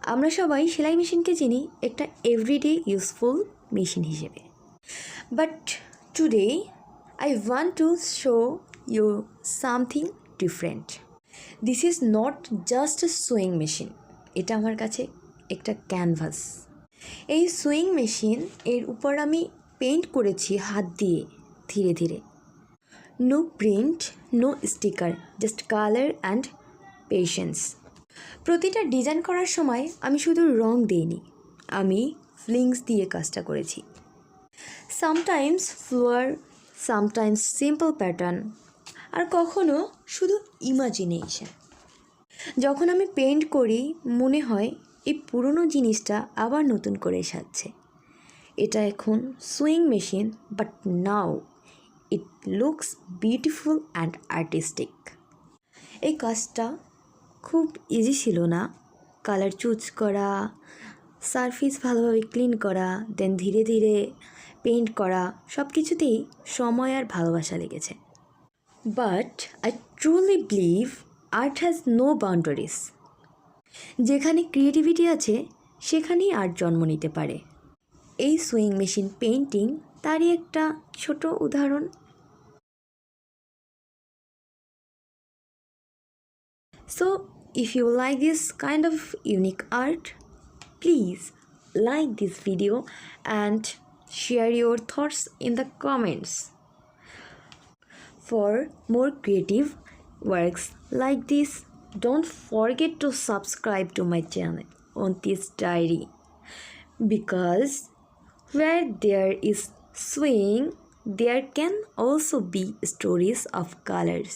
আমরা সবাই সেলাই মেশিনকে চিনি একটা এভরিডে ইউজফুল মেশিন হিসেবে, but today I want to show you something different. This is not just a sewing machine, এটা আমার কাছে একটা ক্যানভাস। এই সুইং মেশিন এর উপর আমি পেইন্ট করেছি হাত দিয়ে ধীরে ধীরে। No print, no sticker, just colour and patience. প্রতিটা ডিজাইন করার সময় আমি শুধু রং দিইনি, আমি ফিলিংস দিয়ে কাজটা করেছি। Sometimes flower, sometimes simple pattern, আর কখনো শুধু ইমাজিনেশন। যখন আমি পেইন্ট করি মনে হয় এই পুরনো জিনিসটা আবার নতুন করে সাজছে। এটা এখন sewing machine, but now it looks beautiful and artistic. এই কাজটা খুব ইজি ছিল না। কালার চুজ করা, সারফেস ভালোভাবে ক্লিন করা, দেন ধীরে ধীরে পেইন্ট করা, সব কিছুতেই সময় আর ভালোবাসা লেগেছে। But I truly believe art has no boundaries. যেখানে ক্রিয়েটিভিটি আছে সেখানেই আর্ট জন্ম নিতে পারে। এই সুইং মেশিন পেইন্টিং তারই একটা ছোট উদাহরণ। So, if you like this kind of unique art, please like this video and share your thoughts in the comments. For more creative works like this, don't forget to subscribe to my channel on this diary, because where there is swing, there can also be stories of colors.